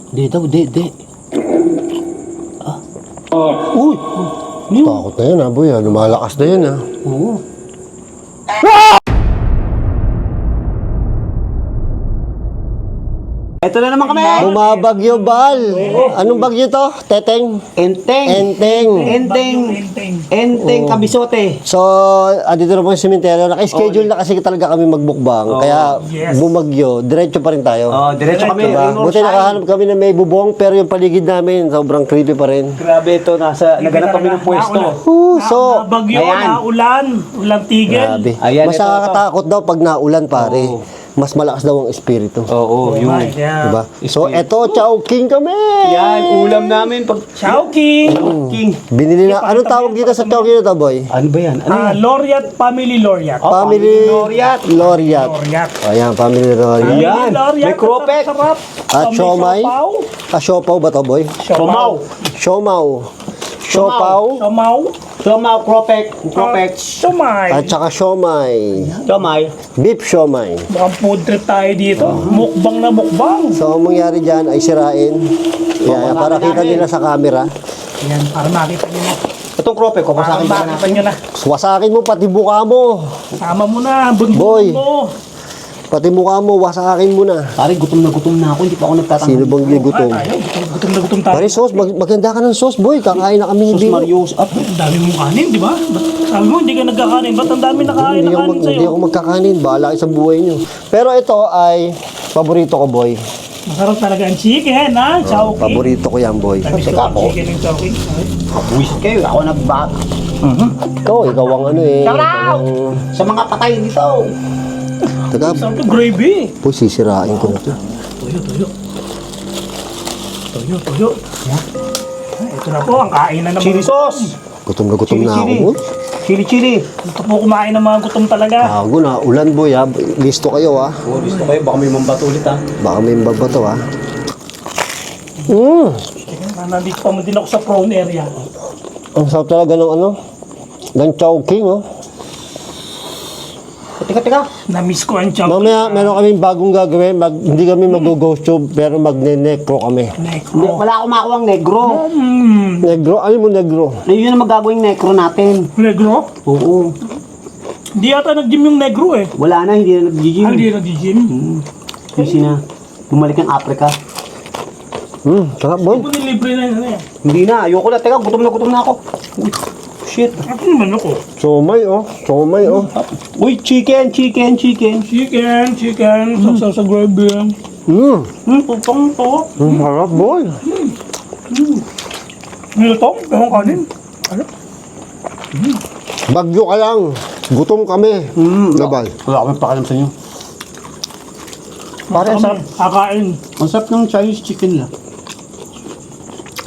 Di daw, di. Uy! Takot na yan, boy. Lumalakas na yan, Oo. Ito na naman kami! Bumabagyo, Bal. Anong bagyo to? Teteng? Enteng! Enteng kabisote. So, dito na po yung sementeryo. Naka-schedule na kasi talaga kami magbukbang. Kaya, bumagyo. Diretso pa rin tayo. Diretso kami. Buti nakahanap kami na may bubong, pero yung paligid namin, sobrang creepy pa rin. Grabe ito. Naganap kami ng pwesto. So, Bagyo, ulan tigil. grabe. Ayan, Mas ito. nakakatakot daw pag naulan, pare. Mas malakas daw ang espiritu. Oo, yun. Diba? So, eto, Chowking kami! Yan, ulam namin. Chowking! Binili na, anong tawag dito sa Chowking na to, boy? Ano ba yan? Ano yan? Laureate, Family Laureate. Family Laureate. Laureate. Laureate. Ayan, Family Laureate. Yan. Laureate, May kropek. sarap. At May siomay. siopaw. Siopaw ba to, boy? Somaw. Siomaw. Siopaw. Siomaw. Somaw, kropek. Siomay. At saka siomay. Somay. Beef siomay. Mukhang food trip tayo dito. Mukbang na mukbang. So, ang mangyari dyan ay sirain. Yeah, para kita nila sa camera. Yan, para makita nyo na. Itong kropek ko, Para pasakin ba makita natin? nyo na. Wasakin mo, pati mukha mo. Sama mo na, bunbunan Boy. mo. Pati mukha mo, wasakin mo na. Pare, gutom na ako. Hindi pa ako nagtatanggol. Sino bang gutom? Tayo, gutom na gutom tayo. Pare, sauce, maganda ka ng sauce, boy. Kakain na kami Sus hindi. Marios. Ang dami mong kanin, di ba? Sabi mo, hindi ka nagkakanin. Ba't ang dami nakain Hindi na kanin hindi sa'yo? ako magkakanin. Bahala kayo sa buhay nyo. Pero ito ay paborito ko, boy. Masarap talaga ang chicken, ha? Chowking. Paborito ko yan, boy. Gusto ko ang chicken ng chowking. Buwisit kayo. Ako nagbat. Ikaw ang ano eh. Shout out! Sa mga patay dito. Teka, Sarap to, gravy. boy, sisirain ko na ito. Tuyo. Ito na po, ang kain na naman. Chili sauce. Gutom na ako, boy. Chili. Ito po kumain ng mga gutom talaga. Gago na, ulan, boy, ha. Listo kayo, ha. Oh, gusto kayo. Baka may mambato ulit ha. Baka may babato, ha. Nandito pa mo din ako sa prone area. Ang sarap talaga ng ano, ng Chowking, oh. Teka. Na-miss ko ang chowking. Mamaya, meron kaming bagong gagawin. Hindi kami mag-ghost tube, pero magne-necro kami. Necro. Wala akong makuha ang negro. Negro? Ano mo negro? Yun ang magagawing necro natin. Negro? Oo. Hindi yata nag-gym yung negro eh. Wala na, hindi na nag-gym. Hindi nag-gym. Kasi na, bumalik ng Africa. Sarap, boy. Ito nilibre na yun eh. Hindi na, ayoko na. Teka, gutom na ako. Uy, shit. Ako naman ako. Somay, oh. Uy, chicken. Chicken. Saksaw sa gravy. Tutong to. Sarap, boy. Nilutong. Yung kanin. Ano? Bagyo ka lang. Gutom kami. Labal. Wala akong pakalam sa inyo. Pare, ang sarap. Kakain. Ang sarap ng Chinese chicken lang.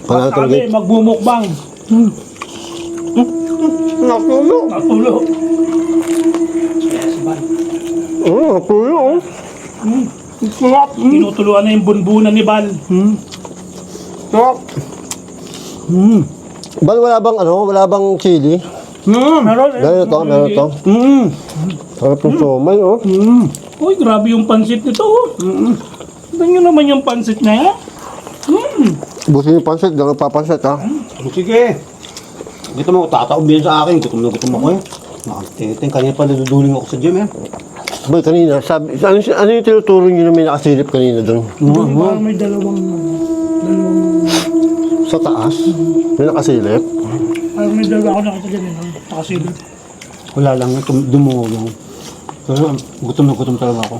Panatol Kami, magbumukbang. Napulo. Natulo. Napulo, oh. Sarap. Tinutuluan na yung bunbunan ni Bal. Sarap. Bal, wala bang chili? Meron eh. Meron to. Sarap ng somay, oh. Uy, grabe yung pansit nito. Tignan nyo naman yung pansit na yan. Busin yung pansit, gano'n papansit, ha? Sige. Dito mo, tataob din sa akin. Gutom ako eh. Nakatiting, kanina pa naduduling ako sa gym eh. Boy, kanina, ano yung tinuturo nyo na may nakasilip kanina doon? Parang may dalawang Sa taas? May nakasilip? parang may dalawa ako nakita dyan. Nakasilip. Wala lang, dumuho lang. Pero gutom talaga ako.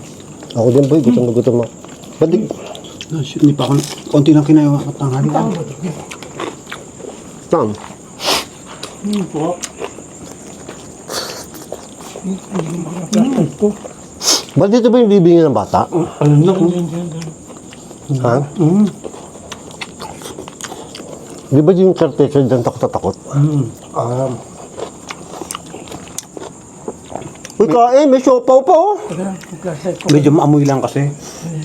Ako din, boy, gutom na gutom ako. Ba't di? Ah, shit, hindi pa ako, konti lang kinayo at tanghali ka. Saan? Po. Ba't dito ba yung bibingin ng bata? Alam na ko. Ha? Di ba yung caretaker dyan takot? Uy, kain, may siopaw pa, oh. Medyo maamoy lang kasi.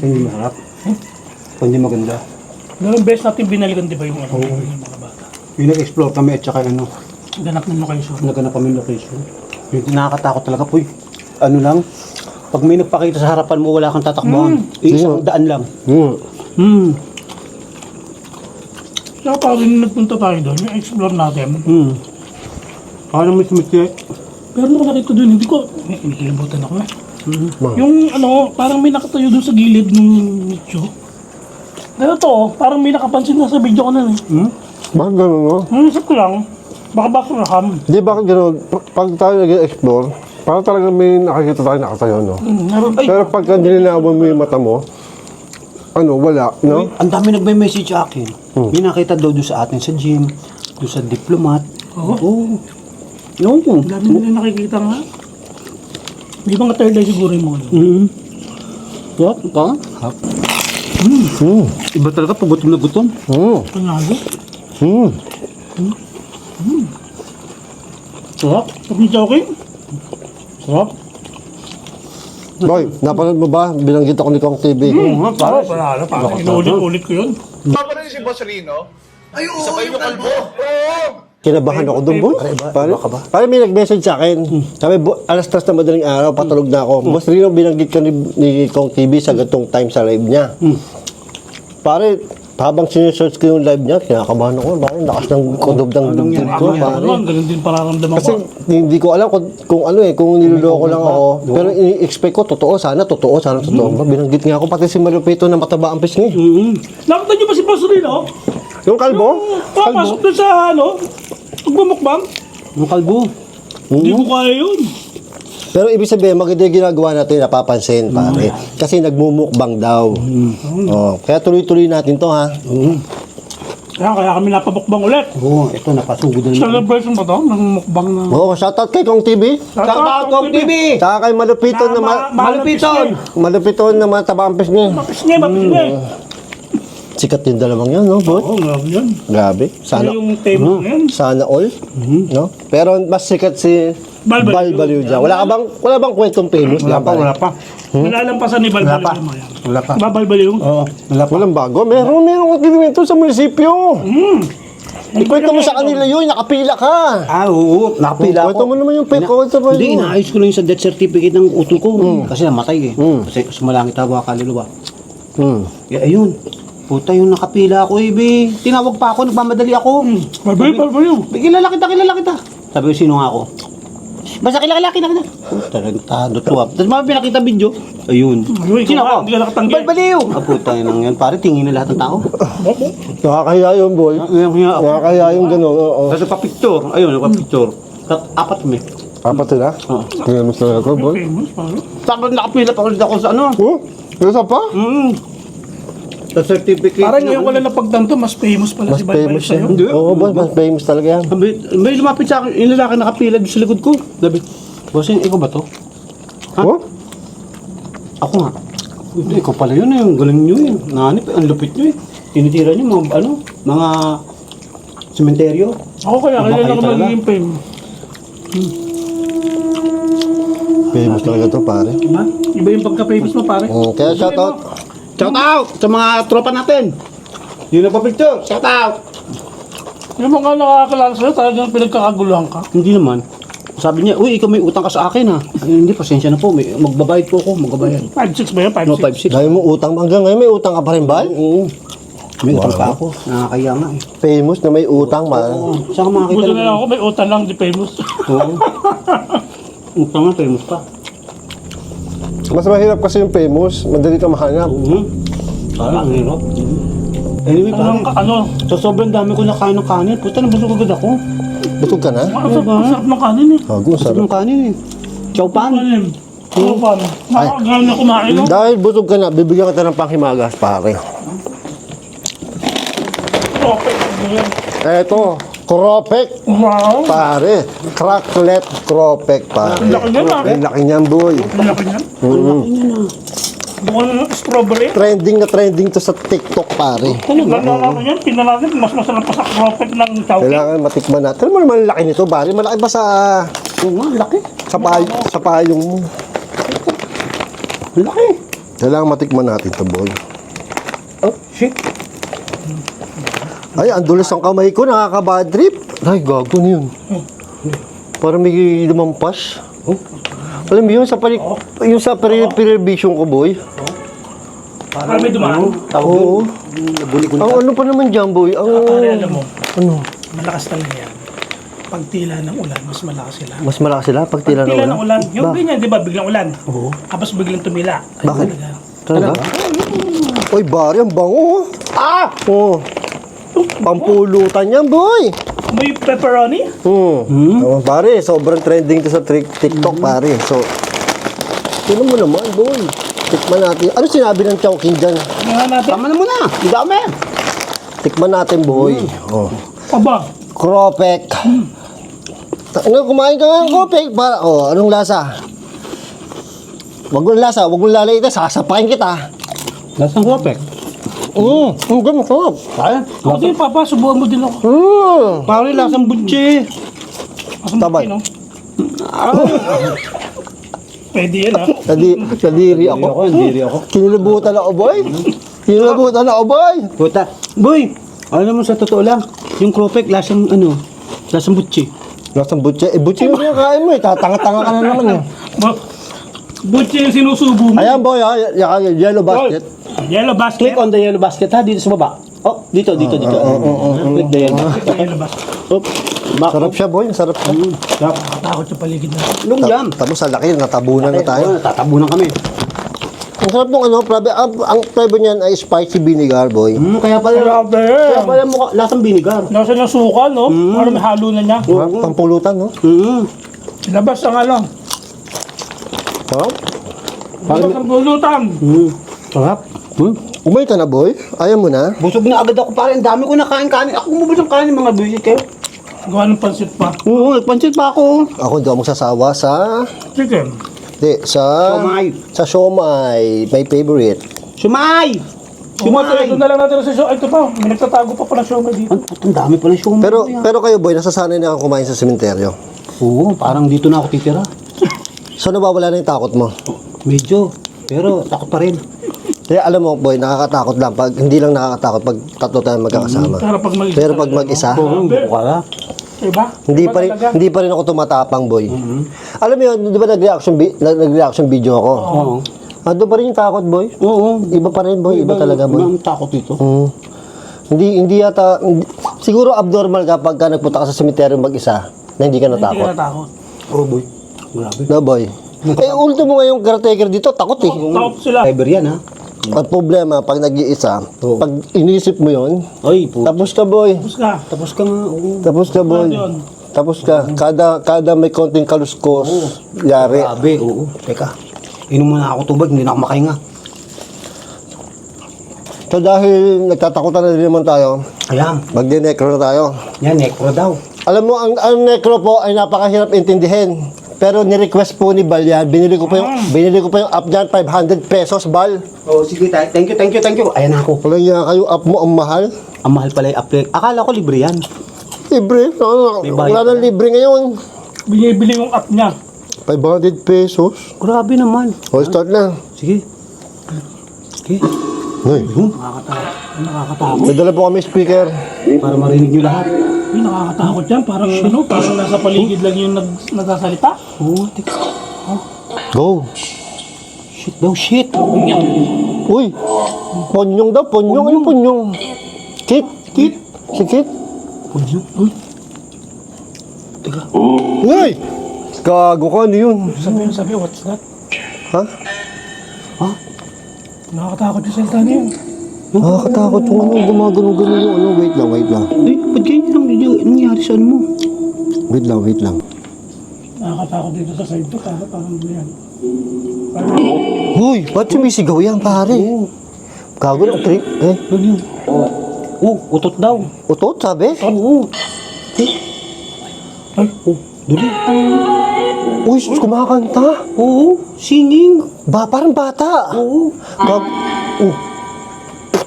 Hindi maharap. Hindi maganda. Noong best natin binalikan, di ba yung ano, yung mga bata? Yung nag-explore kami at saka ano, Ganap ng location. naganap kami location. Yung nakakatakot talaga po ano lang, pag may nagpakita sa harapan mo, wala kang tatakbuhan. Isang daan lang. Kaya parang nagpunta tayo doon, yung explore natin. Parang may sumitya. Pero nung nakita doon, hindi ko, nakilimutan ako eh. Yung ano, parang may nakatayo doon sa gilid ng nicho. Pero to, parang may nakapansin na sa video ko na eh. Bakit gano'n, no? Isip ko lang, baka basurahan. Hindi, bakit gano'n? Pag tayo nag-explore, parang talaga may nakikita tayo nakatayo, no? Ay, Pero pagka nilinawan mo yung mata mo, ano, wala, no? Ang dami nagme-message sa akin. May nakita daw doon sa atin sa gym, doon sa diplomat. Oo. No. ang dami nila nakikita nga. May mga third eye siguro yung mga doon. What? Ka? Iba talaga pag gutom na gutom. Panalo. Hmm. Sarap. Pag ni Joking, Sarap. Boy, napanood mo ba? Binanggit ako ni Kong TV. parang panalo. Parang inuulit-ulit ko yun. Tama rin si Boss Rino. Ay, oo, sabay yung kalbo. Kinabahan ako doon, boy. Pare may nag-message sa akin. Sabi, alas 3 na madaling araw, patulog na ako. Boss Rino, binanggit ka ni Kong TV sa gatong time sa live niya. Pare, habang sinesearch ko yung live niya, kinakabahan ako. Pare, lakas ng kudob ng dibdib ko, pare. Ganun din pararamdaman Kasi ko. hindi ko alam kung ano eh, kung niloloko lang ako. Pero ini-expect ko, totoo, sana totoo. Binanggit nga ako, pati si Malupito na mataba ang pisngi. Nakita niyo ba si Boss Rino? Yung kalbo? Papasok doon sa ano, pagbumukbang. Ang kalbo. Hindi ko kaya yun. Pero ibig sabihin, maganda yung ginagawa natin, napapansin, pare. Kasi nagmumukbang daw. Oh, kaya tuloy-tuloy natin to, ha? Kaya kami napabukbang ulit. Oo, ito napasugod na. Celebration ba to? Ng mukbang na... Oh, shoutout kay Kong TV. Shoutout Kong TV! Saka kay Malupito na Malupiton! Malupito na mataba ang pisngi. Mapisngi, mapisngi. Sikat yung dalawang yan, no, boy? Oo, grabe yan. Grabe. Ano yung tema na yan? Sana all, no? Pero mas sikat si Balbaliw dyan. Wala bang kwentong famous? Wala pa. Nalalampasan ni Balbaliw. Wala pa. Wala pa. Balbaliw. Oo, wala pa. Walang bago. Meron kontinento sa munisipyo. Ikwento mo sa kanila yun, nakapila ka. Ah, oo. Nakapila ako. Kwento mo naman yung kwento mo. Hindi, inaayos ko lang yung sa death certificate ng utol ko. Kasi namatay eh. Kasi sumalangit ako kaluluwa. Ayun. Puta yung nakapila ako eh, be. Tinawag pa ako, nagmamadali ako. Balbaliw. Kilala kita. Sabi ko, sino nga ako? Basta kilala kita. Puta, nagtado to ah. Tapos mga pinakita video. Ayun. Sino ako? Hindi ka nakatanggi. Balbaliw! Ah, puta yun lang yan. Pare, tingin na lahat ng tao. Nakakahiya yun, boy. Nakakahiya yung gano'n. Oo. Tapos nagpa-picture. Ayun, nagpa-picture. Apat kami. Apat sila? Oo. Tingnan mo sila ko, boy. Famous, parang. Tapos nakapila pa ulit ako sa ano. Oh, isa pa? Sa certificate. Parang ngayon ko lang napagtanto, mas famous pala Mas si Balbaliw famous yan. Hindi. Oo, boy. Mas famous talaga yan. May lumapit sa akin, yung lalaki nakapila doon sa likod ko. Sabi, bossing, ikaw ba to? Ha? Oh? Ako nga. Hindi, ikaw pala yun eh. Yung galing nyo eh. Nanip, ang lupit nyo eh. Tinitira nyo mga sementeryo. Ako kaya, Iba kaya kayo lang ako talaga. magiging famous. Famous talaga to, pare. Diba? Iba yung pagka-famous mo, pare. Kaya shoutout. Shout out sa mga tropa natin. Yung nagpa-picture, shout out. Yung mga nakakilala sa'yo, talagang pinagkakaguluhan ka. Hindi naman. Sabi niya, uy, ikaw may utang ka sa akin ha. Ay, hindi, pasensya na po. Magbabayad po ako, magbabayad. 5'6" ba yan? No, 5'6"? 5'6". Dahil mo utang. Hanggang ngayon may utang ka pa rin, Bal? Oo. May utang pa ako. Nakakaya nga eh. Famous na may utang, man. Oo. Saan ka makakita Buto na lang ako, may utang lang, di famous. Oo. Utang nga, famous pa. Mas mahirap kasi yung famous. Madali ka mahanap. Parang ang hirap. Anyway, Ano? sa sobrang dami ko nakain ng kanin, puta, nabusog agad ako. Butog ka na? Ang sarap ng kanin eh. Hago, Busog sarap. ng kanin eh. Chow pan. Kanin. Kapan. Nakakagawa na kumain. no? Dahil butog ka na, bibigyan kita ng panghimagas, pare. Okay. Eto, Kropek, Wow. pare. Cracklet Kropek, pare. Laki niyan, pare. Ang laki niyan, boy. Ang laki niyan. Bukod na strawberry. Trending na trending to sa TikTok, pare. Ganda yan. Tingnan natin, mas masarap pa sa cropek ng chowking. Kailangan matikman natin. Alam mo naman ang laki nito, pare. Malaki ba sa Oo nga, laki. sa payong mo? Laki. Kailangan matikman natin to, boy. Oh, shit. Ay, ang dulas ng kamay ko, nakaka-bad trip. Ay, gago na yun. Parang may lumampas. Oh. Alam mo yun, yung sa pre-revision ko, boy. Parang may dumaan. Tawag Oo. yun. naguli-guli Ang ano pa naman dyan, boy? Ang... Pare, alam mo, Ano? malakas talaga yan. Pag tila ng ulan, mas malakas sila. Mas malakas sila pag tila Pag tila na ng ulan, yung ganyan, di ba, biglang ulan. Oo. Tapos biglang tumila. Ay, Bakit? talaga. Talaga? Uy, bari, ang bango. Ah! Oo. Pampulutan yan, boy. May pepperoni? Oh, pare, sobrang trending to sa TikTok, pare. So, tignan mo naman, boy. Tikman natin. Ano sinabi ng Chowking dyan? Tingnan natin. Tama na muna. Ang dami. Tikman natin, boy. Oh. Aba, Kropek. Ano, kumain ka nga ng kropek? Para, oh, anong lasa? Wag mong lasa, wag mong lalaitin. Sasapakin kita. Lasang kopek. Ang ganda, sarap. Kaya? ako din, Papa, subuhan mo din ako. Pare, lasang butche. Asang Tabay. no? Pwede yan, ha? Sadiri ako. Hindi ako. Kinilabutan ako, boy. Kinilabutan ako, boy. Puta. Boy, alam mo sa totoo lang, yung kropek, lasang butche. Nasaan butche? Eh, butche yung kinakain mo eh. Tatanga-tanga ka na naman eh. Butche yung sinusubo mo. Ayan, boy, ha. Yellow basket. Yellow basket. Click on the yellow basket ha, dito sa baba. Oh, dito. Click the yellow basket. Yellow basket. Oh, back. Sarap siya, boy. Sarap siya. Nakatakot sa paligid na. Long jam. Tapos sa laki, natabunan na tayo. Tatabunan kami. Ang sarap nung ano, prabe, ang flavor niyan ay spicy vinegar, boy. Kaya pala, Grabe. mukha, lasang binigar. Nasa ng suka, no? Parang may halo na niya. Pampulutan, no? Labas ang ano. Sarap. Labas ang pulutan. Sarap. Umay ka na, boy. Ayaw mo na. Busog na agad ako pare, ang dami ko na kain-kanin. Ako mabos ng kanin mga buwisit kayo. Gawa ng pansit pa. Oo, nagpansit pa ako. Ako hindi ako magsasawa sa... Chicken. sa... Siomay. Sa siomay. My favorite. Sumay! Ito na lang natin sa show. Ito pa, may nagtatago pa pala show dito. Ang dami pala siomay. Pero kayo, boy, nasasanay na ako kumain sa sementeryo. Oo, parang dito na ako titira. So, nawawala na yung takot mo. Medyo. Pero takot pa rin. Kaya alam mo, boy, nakakatakot lang. Hindi lang nakakatakot pag tatlo tayo magkakasama. Pero pag mag-isa. Pero pag mag-isa, Oo, buka ka. Diba? hindi pa rin ako tumatapang, boy. Alam mo yun, di ba nag-reaction video ako? Oo. Doon pa rin yung takot, boy. Oo. Iba pa rin, boy. Iba talaga, boy. Ang takot dito. Hindi yata, siguro abnormal kapag ka nagpunta ka sa cemetery mag-isa na hindi ka Hindi ka natakot. natakot. Oo, boy. Grabe. No, boy. Ultimo nga yung caretaker dito, takot eh. Takot sila. Fiber yan ha. At problema, pag nag-iisa, Oo. pag inisip mo yun, Ay, po. tapos ka, boy. Tapos ka. Tapos ka nga. Oo. Tapos ka, boy. Yun. Tapos ka. Kada may konting kaluskos, yari. Grabe. Oo. Teka. Inom muna ako tubig, hindi na ako makahinga. So dahil nagtatakutan na din naman tayo, Ayan. magdi-necro na tayo. Yan, necro daw. Alam mo, ang necro po ay napakahirap intindihin. Pero ni-request po ni Bal yan. Binili ko pa yung app dyan, 500 pesos, Bal. Oo, sige. Thank you. Ayan na ako. Wala niya kayo, app mo ang mahal. Ang mahal pala yung upgrade. Akala ko libre yan. Libre. May bayad Wala nang libre ngayon. Binibili yung app niya. 500 pesos. Grabe naman. O, start na. Sige. Sige. Ay, Nakakatakot. may dala po kami speaker. Para marinig nyo lahat. Uy, nakakatakot yan. Parang ano, parang nasa paligid lang yung nagsasalita. Oo, teka. Go. Shit daw, shit. Uy, ponyong daw, ponyong. Ano ponyong? Kit. Si Kit. Uy. Teka. Uy! Gago ka, ano yun? Sabi, what's that? Ha? Ha? Nakakatakot yung salita na yun. Nakakatakot yung ano, gumagano-gano yung ano. Wait lang. Ay, ba't ganyan lang yung nangyari sa ano mo? Wait lang. Nakakatakot dito sa side to. Parang yan. Huy, ba't sumisigaw yan, pare? Gago ng trip. Ano yun? Utot daw. Utot, sabi? Oo. Ay, dali. Uy, kumakanta. Oo, singing. Parang bata. Oo.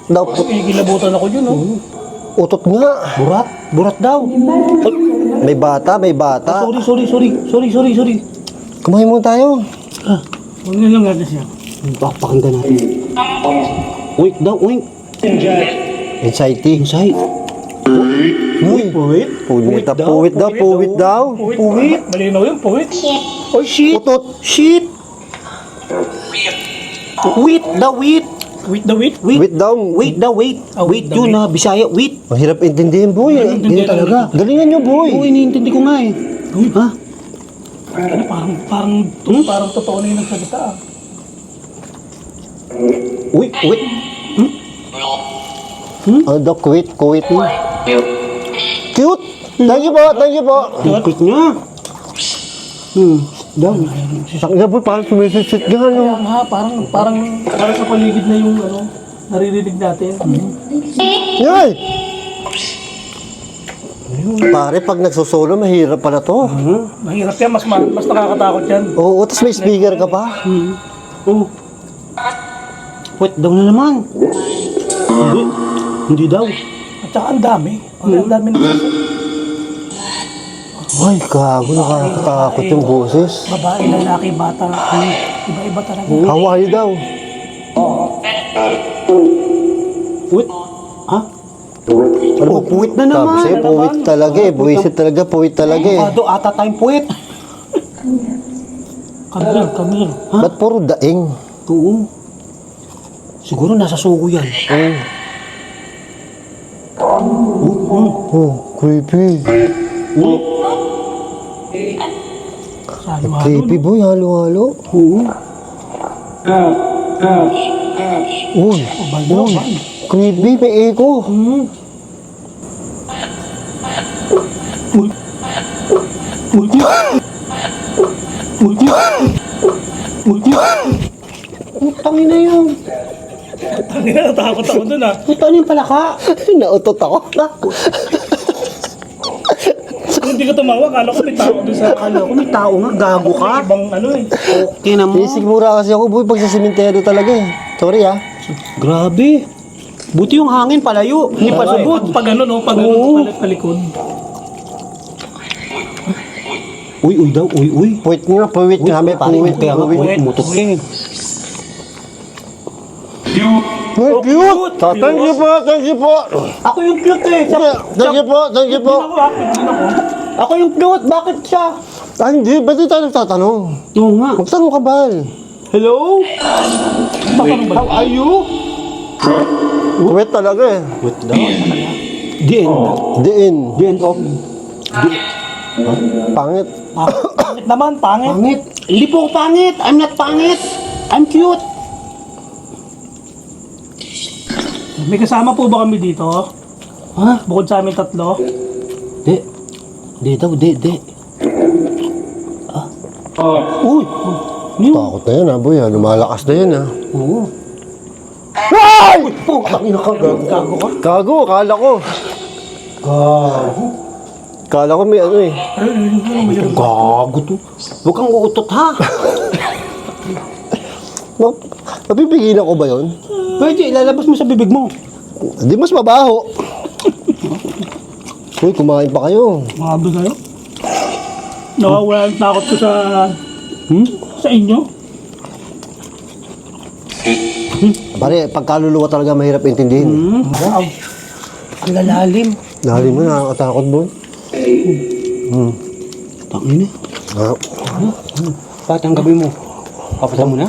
Daw, Kilabutan ako yun, no? utot nga. Burat daw. Ay, May bata. sorry. Kumain muna tayo. Huwag na lang natin siya. Pakinggan natin. Wait daw, wait. Anxiety. Inside. Uy, puwit daw. Puwit. Malinaw yun, puwit. Oh, shit. Utot. Shit. Wait daw, wait. Wait the wait? Wait daw. Wait daw, wait. Ah, Wait wait, yun wait. na, Bisaya, wait. Mahirap intindihin, boy. Ganyan talaga. Galingan nyo, boy. Oo, iniintindi ko nga eh. Ha? Ano, parang totoo na yung nagsalita. Wait, wait. Ano daw, quit. Cute. Thank you po, thank you po. Ikot niya. Daw. Sakya, boy, parang sumisit-sit ka, Kaya no? nga, parang sa paligid na yung ano, naririnig natin. Yay! Pare, pag nagsusolo, mahirap pala to. Mahirap yan, mas nakakatakot yan. Oo, tapos may speaker ka pa. Oh. Wait daw na naman. Hindi. Hindi daw. At saka ang dami. Ang dami na Ay, gago, nakakatakot yung boses. babae, lalaki, bata. Iba-iba talaga. Hawaii daw. Wait. Ha? Oh, puwit na naman. Sabi sa'yo, puwit talaga eh. Buwisit talaga, puwit talaga eh. Ado, ata tayong puwit. Kamil. Ba't puro daing? Oo. Siguro nasa suko yan. Oh, creepy. Salo-halo. Creepy boy, halo-halo. Oo. Uy, uy. Creepy, may echo. Putangin na yun. Natakot ako dun ah. Putangin yung palaka. Nautot ako. Kung hindi ka tumawa, kala ko may tao dun sa Akala ko may tao nga, gago ka. ibang ano eh. Okay na mo. Isigmura kasi ako boy pag sa sementeryo talaga eh. Sorry ah. Grabe. Buti yung hangin palayo. Hindi pa subot. Pag ano no, pag ano, Oo. palikod. Uy, uy daw, uy, uy. Puwit nga, puwit nga. May puwit. Kaya nga, Puwit. umutot ka eh. Ay, cute. Thank you po, thank you po. Ako yung cute eh. Thank you po, thank you po. Ako yung cute. Bakit siya? Ah, hindi. Ba't di tayo nagtatanong? Oo nga. Magtanong ka ba? Hello? How are you? Puwit talaga eh. Wait daw. The end. Diin. The end of... Pangit. Pangit naman, pangit. Pangit. Hindi po ako pangit. I'm not pangit. I'm cute. May kasama po ba kami dito? Ha? Bukod sa amin tatlo? Di. Di daw, di. Uy. Niyo. Takot na yan ah, boy. ah. Lumalakas na yan ah. Oo. Ay! Putang ina ka. Gago ka. Gago, kala ko. Gago. Kala ko may ano eh. Gago to. Huwag kang uutot ha. Napipigilan ko ba yun? Pwede, ilalabas mo sa bibig mo. Hindi mas mabaho. Uy, kumain pa kayo. Makabi kayo? Nakawala ang takot ko sa inyo. Pare, pagkaluluwa talaga mahirap intindihin. Wow. Ang lalalim. Dahil mo, nakakatakot boy. Tangin na. Ah, Bakit ang gabi mo? Papalitan mo na?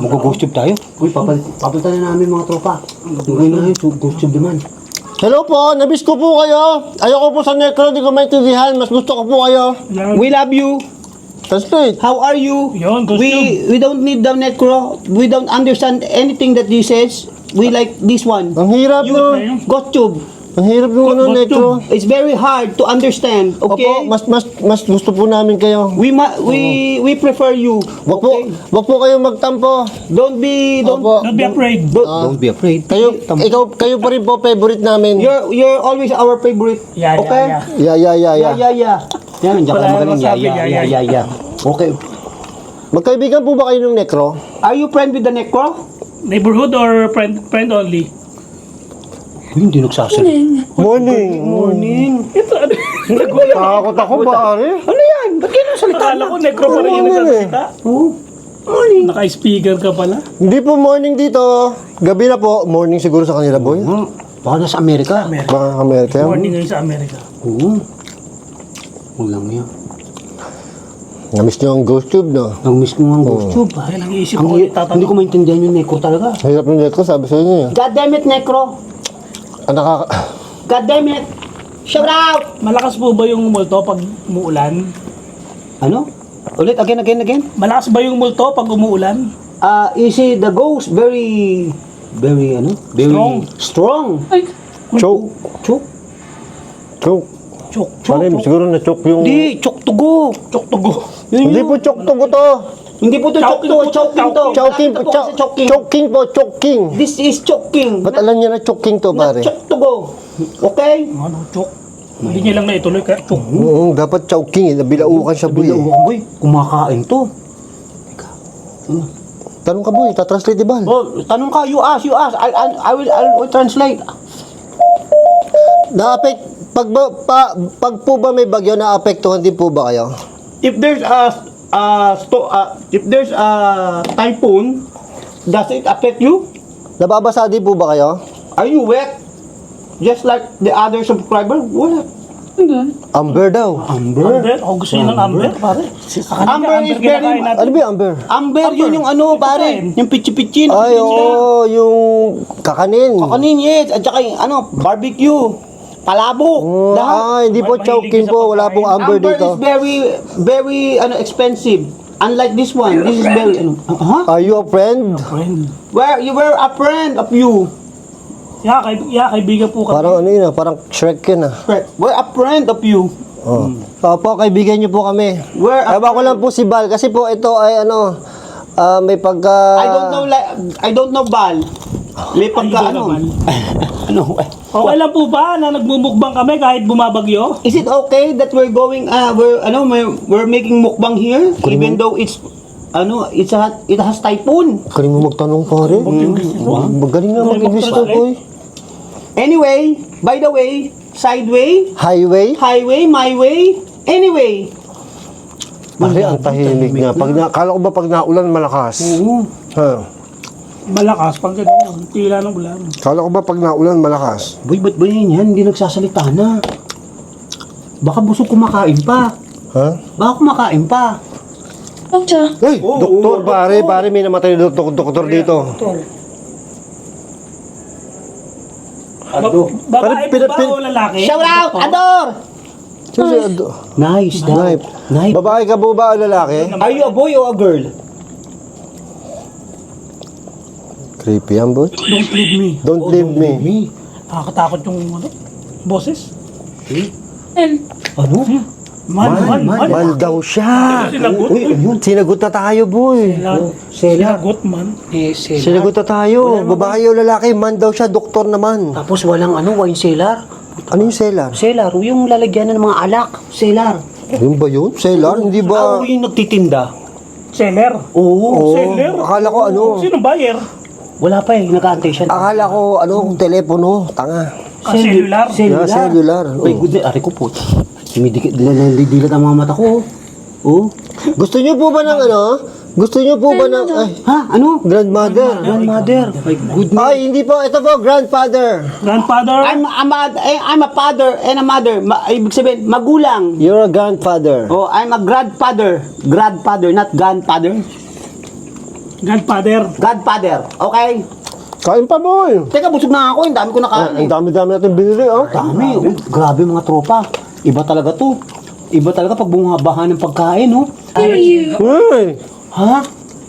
Mag-ghost tube tayo. Uy, papalitan na namin mga tropa. Ngayon na yun, ghost tube naman. Hello po, nabis ko po kayo. Ayoko po sa necro, di ko maintindihan. Mas gusto ko po kayo. Yan. We love you. Translate. How are you? Yun, ghost tube. We don't need the necro. We don't understand anything that he says. We like this one. Ang hirap You, no. ghost tube. Ang hirap no, ano, Ghost necro. It's very hard to understand, Opo, okay? mas gusto po namin kayo. We prefer you. Wag po, Okay? wag po kayong magtampo. Don't be Opo. Don't be afraid. Don't be afraid. Kayo, kayo pa rin po favorite namin. You're always our favorite. Yeah, okay? yeah. Yeah. Yan, diyan ka Wala magaling. namang sabi, yeah. Okay. Magkaibigan po ba kayo ng necro? Are you friend with the necro? Neighborhood or friend only? Hindi nagsasalita. Morning. Morning. Ito, ano? Takot ako pare. Ano yan? Ba't kayo nagsalita? Akala ko necro pa rin yung nagsasalita. Oo. Morning. Naka-speaker ka pala. Hindi po morning dito. Gabi na po. Morning siguro sa kanila, boy. Baka nasa Amerika. Baka Amerika. Morning ngayon sa Amerika. Oo. Walang yan. Namiss nyo ang ghost tube, no? Ang miss ko nga ang ghost tube. Dahil nag-iisip Ang, ko ulit tatanong. hindi ko maintindihan yung necro talaga. Hirap yung net ko, sabi sa inyo. God damn it, necro! God damn it! Shout out! Malakas po ba yung multo pag umuulan? Ano? Ulit, again. Malakas ba yung multo pag umuulan? Is it the ghost very, very strong? Ay, Choke. Choke? Choke. chok. Pare, siguro na-choke yung... Hindi, choke to go. Chok to go. Hindi po choke to go to. Hindi po to choke to, choking to. Choking po, Ito kasi choking. choking po, choking. This is choking. Ba't alam niya na choking to, Not pare? choke to go. Okay? Ano, chok. Hindi niya lang naituloy kaya chok. Oo, dapat choking eh. Nabilaukan siya, boy. Boy, kumakain to. Tanong ka, boy. Tatranslate, di ba? Oh, tanong ka, you ask. I will translate. Na-affect, pag po ba may bagyo, na-apektuhan din po ba kayo? If there's a typhoon, does it affect you? Nababasa din po ba kayo? Are you wet? Just like the other subscriber? Wala. Amber daw. Amber? Amber? Ako gusto niya ng amber, pare. Amber is very... kinakain natin. Ano ba yung amber? Amber, yun yung ano, pare. Yung pichi-pichi. Ay, oo, yung kakanin. Kakanin, yes. At saka yung ano, barbecue. Palabok. Lahat. Hindi po May choking mahilig po. sa Wala pong amber Amber dito. is very expensive. Unlike this one. This is very, Are you a friend? Friend. Where you were a friend of you. Kaibigan po kami. Parang ano yun ah, parang Shrek yun ah. We're a friend of you. Oh. Opo, kaibigan niyo po kami. We're a Ewan ko lang po si Bal kasi po ito ay ano, may pagka... I don't know Bal. May pagka Ay, ano. Bal. Ano? Okay lang po ba na nagmumukbang kami kahit bumabagyo? Is it okay that we're going we're making mukbang here even though it's it has typhoon. Galing mo magtanong pare. Magaling nga mag-English to, boy. Anyway, by the way, sideway, Highway? highway, my way, anyway. Pare, ang tahimik nga. Kala ko ba pag naulan malakas? Ha? Malakas pag gano'n. Tila ng ulan. Kala ko ba pag naulan malakas? Boy, ba't ba yan? Hindi nagsasalita na. Baka busog kumakain pa. Ha? Baka kumakain pa. Hey, doktor, pare, may namatay na doktor dito. Babae po ba o lalaki? Shout out, Ador! Nice, Knife. nice. Babae ka po ba o lalaki? Are you a boy or a girl? Creepy yan, boy. Don't leave me. Don't leave me. Nakakatakot yung boses. Ano? Man daw siya. Sinagot. Sinagot na tayo, boy. Sinagot man. Sinagot na tayo. Babae o lalaki, man daw siya, doktor naman. Tapos walang wine cellar. Ano yung cellar? Cellar, yung lalagyan ng mga alak. Cellar. Yun ba yun? Cellar? Hindi ba? Yung nagtitinda. Seller. Oo. Seller. Akala ko ano? Sino buyer? Wala pa nag-aantay siya. Akala ko telepono. Tanga. Cellular. Yeah, cellular. Ay, good. Ari ko po. Dilat ang mga mata ko. Oh. Gusto niyo po ba ng ano? Gusto niyo po ba ng... Ay, Ha? Ano? grandmother. Grandmother. My goodness. Ay, hindi po. Ito po, grandfather. Grandfather. I'm a father and a mother. Ibig sabihin, magulang. You're a grandfather. Oh, I'm a grandfather. Grandfather, not grandfather. Godfather. Godfather. Okay? Kain pa, boy. Teka, busog na ako. Ang dami ko nakain. Ang dami-dami natin binili, oh. Dami. Oh, grabe mga tropa. Iba talaga to. Iba talaga pag bumabaha ng pagkain, oh. Hey! Ha?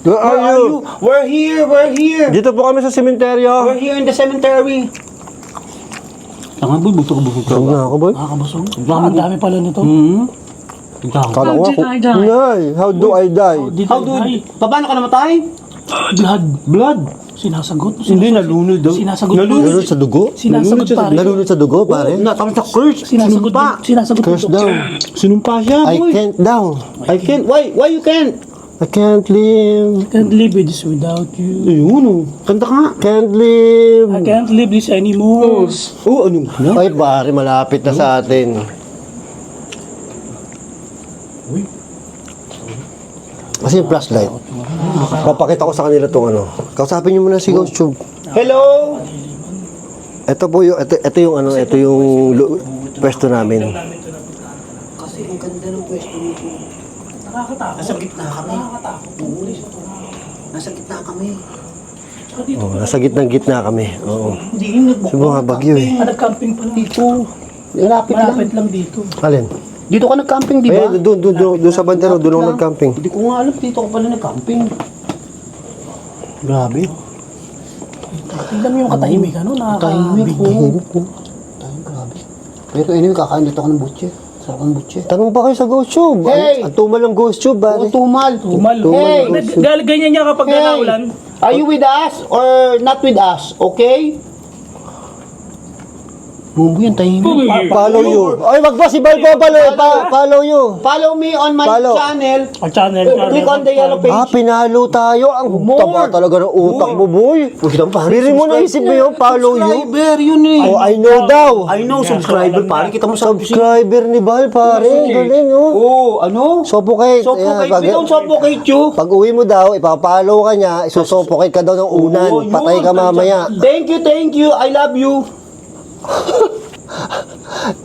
Where are you? We're here. Dito po kami sa sementeryo. We're here in the cemetery. Tanga boy, busog Busog na ako, boy. Nakakabusog. Ang dami pala nito. Kala ko ako. Nay, how do I die? How do paano ka namatay? Blood. Sinasagot. Hindi, nalunod daw. Sinasagot. Nalunod sa dugo? Sinasagot pare. Nalunod sa dugo, pare? Natapos sa curse. Sinasagot. Sinumpa. Sinasagot. Curse daw. Sinumpa siya, I boy. can't daw. I can't. Why you can't? I can't live. Can't live this without you. Ayun, oh. Kanta ka nga. Can't live. I can't live this anymore. Oh, ano? Ay, pare, malapit na sa atin. Kasi yung flashlight. Papakita ko sa kanila itong ano. Kausapin niyo muna si Ghost Tube. Hello? Ito po yung, ito yung ano, ito yung pwesto namin. Kasi ang ganda ng pwesto nito. Nakakatakot. Nasa gitna kami. Nakakatakot. Nasa gitna kami. Tsaka dito Oh, nasa gitna kami. Oo. Hindi yung nagbukong. Sa mga bagyo eh. nag-camping pala. Dito. Malapit lang. Malapit lang dito. Alin? Dito ka nag-camping, di ba? Eh, doon sa bandero, doon ako nag-camping. Hindi ko nga alam, dito ka pala nag-camping. Grabe. Tingnan mo yung katahimikan, no? Tahimik Nakakabig. ko. Grabe. Pero anyway, kakain dito ako ng butche. Sarap ang butche. Tanong pa kayo sa Ghost Tube. Hey! Ang tumal ng Ghost Tube, Oo, bari. tumal. Tumal. Hey! Ganyan niya kapag naulan. Are you with us or not with us? Okay? Bumbo yan, tahimik. Follow you. Ay, wag ba si Bal po, follow you. Follow me on my Follow. channel. Ang channel. Click on the yellow page. Pinalo tayo. Ang taba talaga ng utak mo, boy. Biri mo na isip mo yun, follow you. Subscriber yun eh. Oh, I know daw. I know, subscriber. Pare, kita mo sa Subscriber ni Bal, pare. Galing, oh. Oo, ano? Suffocate. Suffocate. Ayan, We don't suffocate you. Pag uwi mo daw, ipapalo ka niya, isusuffocate ka daw ng unan. Oo, yun. Patay ka mamaya. Thank you. I love you.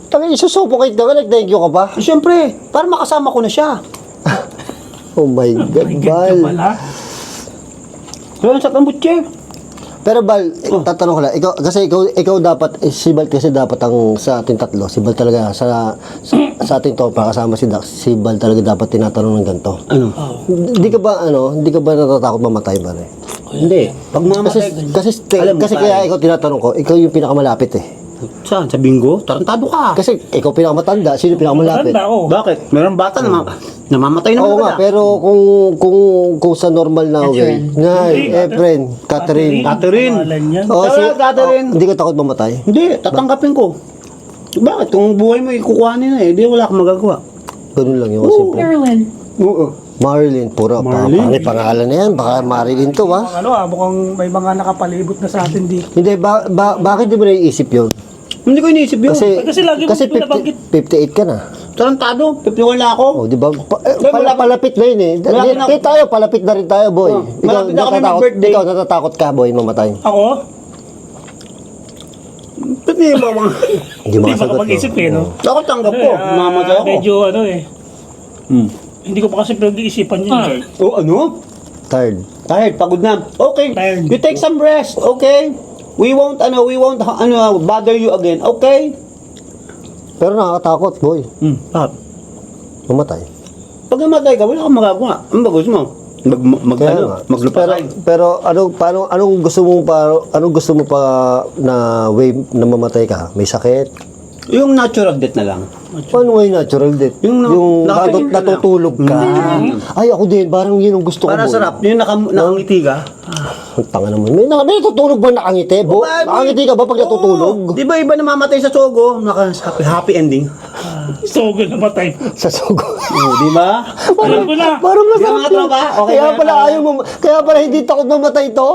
Tangin, isusuffocate ka, nag-thank you ka pa? Siyempre, para makasama ko na siya. Oh my God, Bal. Wala. Pero sa tambutche. Pero Bal, tatanong ko lang, ikaw dapat, si Bal kasi dapat ang sa ating tatlo, si Bal talaga, sa ating topa, kasama si Dax, si Bal talaga dapat tinatanong ng ganito. Ano? Hindi ka ba natatakot mamatay ba rin? Hindi. Pag mamatay, alam mo, Kasi pare. kaya ikaw tinatanong ko, ikaw yung pinakamalapit eh. Saan? Sa bingo? Tarantado ka. Kasi ikaw pinakamatanda, sino pinakamalapit? Tanda ako. Bakit? Meron bata na namamatay naman Oo nga, pero kung sa normal na way, Efren, Catherine. Pangalan yan. Oh, Catherine. hindi ka takot mamatay? Hindi, tatanggapin ko. Bakit? Kung buhay mo, ikukuhanin na eh. Di wala akong magagawa. Ganun lang yun, simple. Oo. Marilyn, puro. Pare, pangalan na yan. Baka Marilyn to, ha? Mukhang may mga nakapalibot na sa atin dito. Hindi, bakit di mo naiisip yun? Hindi ko iniisip yun. Kasi lagi mo 58 ka na. Tarantado. 51 lang ako. Oh, di ba? Palapit na yun eh. Wala na ako. Tayo, palapit na rin tayo, boy. Malapit na kami mag-birthday. Ikaw natatakot ka, boy, mamatay. Ako? Hindi mo mga... Hindi Hindi makasagot. pa mag-isip eh, no? Ako tanggap ko. Mamatay ako. Medyo ano eh. Hindi ko pa kasi pinag-iisipan yun. Oh, ano? Tired. Tired, pagod na. Okay. Tired. You take some rest, okay? We won't bother you again, okay? Pero nakakatakot, boy. Bakit? Mamatay. Pag namatay ka, wala kang magagawa. Ano ba gusto mo? Kaya nga. Maglupasay. Pero anong gusto mo pa na way na mamatay ka? May sakit? Yung natural death na lang. Paano nga yung natural death? Yung natutulog ka. Ay, ako din. Parang yun ang gusto ko. Para boy. sarap. Yung nakangiti ka. Ang tanga naman. May natutulog ba nakangiti? Nakangiti ka ba pag natutulog? Oo. Di ba iba namamatay sa sogo? Happy ending. So, namatay. Sa sugo. Di ba? Alam ko na. Parang Di ba masarap mga yun. tropa? Okay Kaya ba? pala ayaw mo. Kaya pala hindi takot mamatay to.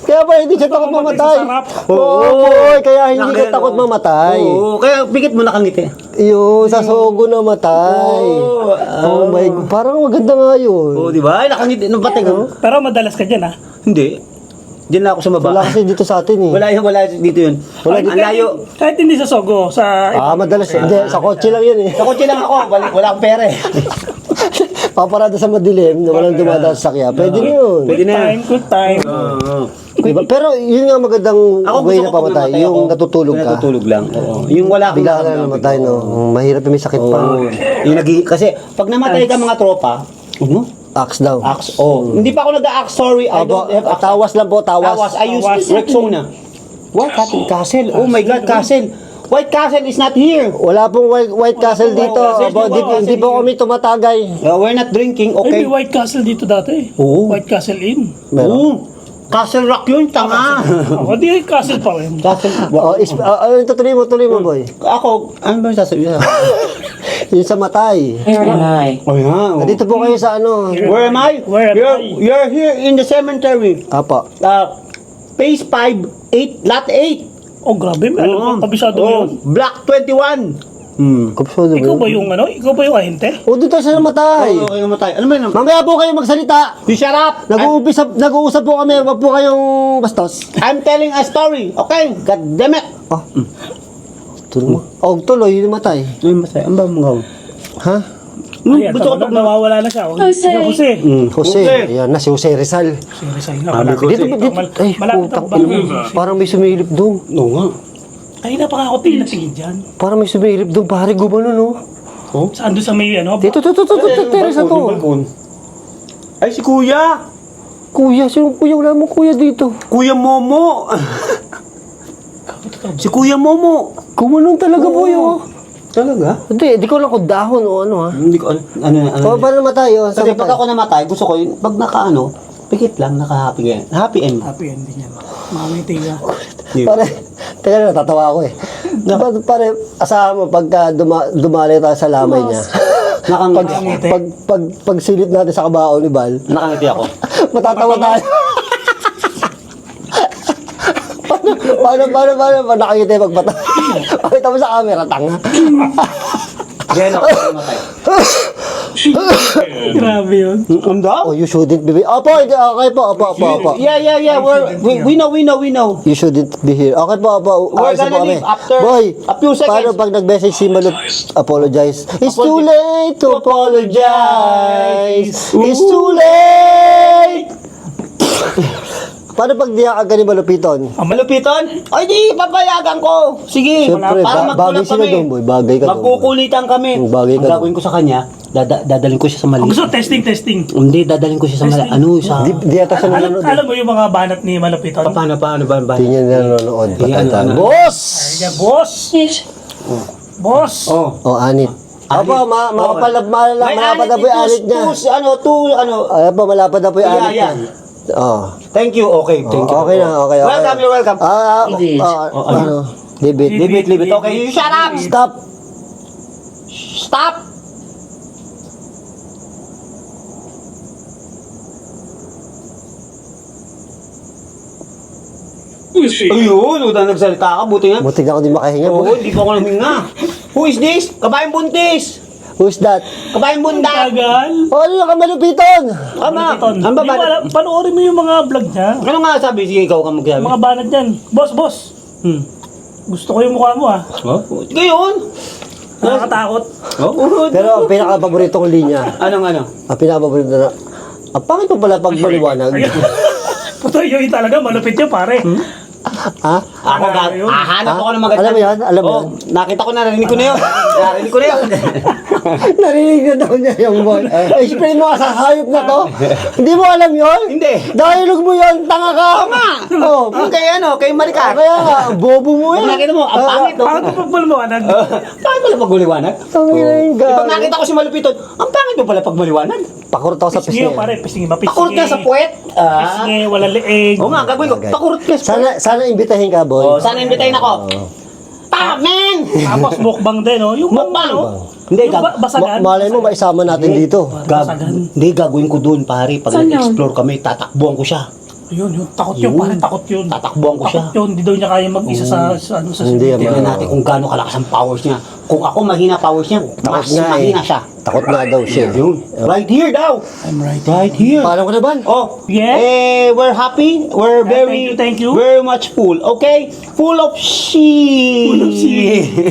Kaya pala hindi siya takot mamatay. Sarap. Oo, boy. Kaya hindi ka takot mamatay. Oo. Kaya pikit mo nakangiti. Iyo, sa sugo na matay. Oo. Oh my God. Parang maganda nga yun. Oo, di ba? Ay, nakangiti. Nung patay ka. Pero madalas ka dyan, ha? Hindi. Diyan na ako sa baba. Wala kasi dito sa atin eh. Wala dito yun. Ang layo. Kahit hindi sa Sogo, sa... Madalas. Hindi, sa kotse lang yan eh. Sa kotse lang ako. Wala akong pera eh. Paparada sa madilim na walang dumadaan sa sakya. Pwede na yun. Pwede na. Good time. Diba? Pero yun nga magandang Ako way gusto na ko pag pamatay. namatay Yung ako, natutulog ka. Natutulog lang. Oo. Yung wala akong Bigla ka na namatay, no? Mahirap yung may sakit pa. Yung kasi pag namatay ka mga tropa, Axe daw. axe. Hindi pa ako nag-axe. Sorry, I don't have axe. Tawas lang po, tawas. Tawas. I use Tawas. Rexona. What? Castle? Oh my God, Castle. White Castle is not here. Wala pong White Castle dito. Castle. Hindi po kami tumatagay. We're not drinking, Ay, okay? may White Castle dito dati. Oo. White Castle Inn. Meron. Oo. Castle Rock yun, tanga. Ako, di Castle pa rin. Castle Tuloy mo, boy. Ako, ano ba yung sasabihin? Yung sa matay. Oh, yeah. Dito po kayo sa ano. Where am I? Where am I? You're here in the cemetery. Apa. Phase 5, 8, lot 8. Oh, grabe. Alam ko, kabisado mo yun. Block 21. Kapsado Ikaw ba ba yun? yung ano? Ikaw ba yung ahente? O, doon tayo sa namatay. Okay, namatay. Ano ba yun? Mamaya po kayo magsalita. You shut up! Nag-uusap po kami. Wag po kayong bastos. I'm telling a story, okay? God damn it! Tuloy mo. O, tuloy. Yung namatay. Ay, masaya. Ano ba mga? Ha? Ay, gusto ko ito, nawawala na siya. Jose. Jose. Jose, ayan na si Jose Rizal. Si Rizal na, malapit. Dito, ay, Malapit ang putang bago. ina. Parang may sumilip doon. Oo nga. Kanina pa nga ako tingin dyan. Parang may sumilip doon, pare, gumano, no? Saan doon sa may ano? Dito, terrace na to. Ay, si Kuya! Kuya, sino kuya? Wala mo kuya dito. Kuya Momo! Si Kuya Momo! Gumanon talaga po yun. Talaga? Hindi ko lang kung dahon o ano ha. Hindi ko, ano. Paano namatay yun? Kasi pag ako namatay, gusto ko yun, pag naka pikit lang, naka-happy end. Happy end. Happy ending yan. Mamiti ka. Pare, teka na, natatawa ako eh. Pare, asahan mo, pagka dumali tayo sa lamay niya, Nakangiti. pag silip natin sa kabao ni Bal, Nakangiti ako. matatawa tayo. Paano nakangiti pagpata? Pakita mo sa camera, tanga. Yan ako namatay. Grabe yun. Oh, you shouldn't be... Opo, okay po, opo. Yeah. We know. You shouldn't be here. Okay po, opo. We're Ayos na po gonna kami. leave after Boy, a few seconds. paano pag nag-message si Malot? Apologize. It's too late to apologize. It's too late. Paano pag diya ka ni Malupiton? Ang malupiton? Ay, di, papayagan ko. Sige, Siyempre, para bagay magkulap sila kami. doon, boy. Bagay ka doon. Magkukulitan kami. Bagay ka Ang gagawin ko sa kanya, dadalhin ko siya sa mali. Gusto testing. Hindi, dadalhin ko siya sa mali. Ano, sa... Di ata siya nanonood. Alam mo yung mga banat ni Malupiton? Paano ba? Hindi niya nanonood. Sige, ano. Boss! Ayan, boss! Boss! Oh. Oh, anit. Opo, malapad na po yung anit niya. Ayan po, malapad na po yung anit niya. Oh. Thank you. Okay. Okay na. Welcome, you're welcome. Ano? Leave it. Okay, shut up. Stop. Ayun, udah nagsalita ka. Buti nga. Buti na ako di makahinga. Oo, hindi pa ako naminga. Who is this? Kabayan buntis. Who's that? Kabayan bundak. Tagal! Oh, ano yung kamalupiton? Ama. Malupiton. Ano ba? Hindi mo alam, panoorin mo yung mga vlog niya. Ano nga sabi? Sige, ikaw ka magsabi. Mga banat yan. Boss! Gusto ko yung mukha mo ah. Ngayon. Nakakatakot. Oh. Pero ang pinaka-paborito kong linya, Anong? ang pinaka-paborito na, ang pangit mo pala pag maliwanag. Puto yun talaga, malupit yun pare. Ha? Ako hahanap ako ng maganda. Alam mo yan? Alam mo Oh, yan? nakita ko, narinig ko na yun. Narinig na daw niya yung boy. Explain mo sa hayop na to. Hindi mo alam yon? Hindi. Dialogue mo yon, tanga ka. Tama. Oh, Kay Maricar. kaya nga, bobo mo yan. Nakita mo, ang pangit. Bakit mo pagpalmawanag? Pangit pala pag maliwanag. Tangina yung Pag nakita ko si Malupiton, ang pangit mo pala pag maliwanag. Pakurot ako sa Pisngi pisngi. pare, pisngi ba? Pisngi. Pakurot ka sa puwet. Pisngi, wala leeg. Oo nga, gagawin ko. Pakurot ka sa puwet. Sana imbitahin ka, boy. Oh, sana imbitahin ako. Man! Tapos mukbang din, no? Yung Mukbang. ano? Hindi, Yung basagan. Malay mo, maisama natin dito. Hindi, gagawin ko doon, pare. Pag Saan nag-explore kami, tatakbuhan ko siya. Yun. Takot yun, pare. Takot yun. Tatakbuhan ko siya. Takot yun. Hindi daw niya kaya mag-isa sa Hindi, Tingnan natin kung gaano kalakas ang powers niya. Kung ako mahina powers niya, mas nga eh. mahina siya. Takot nga daw siya. Yun. Right here daw. I'm right. Right here. Paalam ko na ba? Oh, Yeah. we're happy. We're very, thank you. very much full. Okay? Full of shit.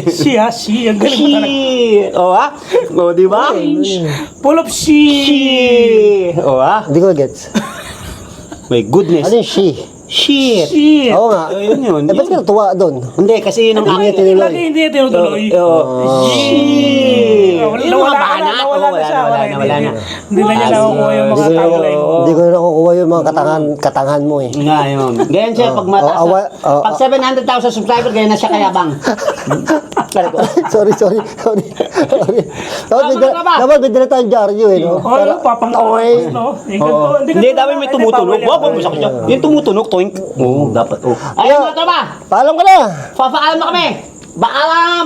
Si. Ang galing mo talaga. Shit. Oh, ha? Oh, di ba? Full of shit. Shit. Oh, ha? Hindi ko gets. My goodness. Ano yung she? Shit. Shit. Oo nga. Yun. Eh, ba't ka natuwa doon? Hindi, kasi yun ang Hindi niya aking... tinuloy. Lagi hindi tinutuloy. Shit. Yung mga Nawala banat. nawala na siya. Wala na. Hindi na niya nakukuha yung mga tagline mo. Hindi ko na nakukuha yung mga katangan mo eh. Nga yun. Ganyan siya pag mataas Oh, na. Pag 700,000 subscriber, ganyan na siya kayabang. sorry. Dapat may dala tayong dyaryo eh, no? Oh, yung papangaway. No? Hindi, dapat may tumutunog. Wag mo sa kanya. Yung tumutunog, toink. Oo, dapat. Ayun, mga tropa. Paalam ka na! Papaalam na kami. Paalam.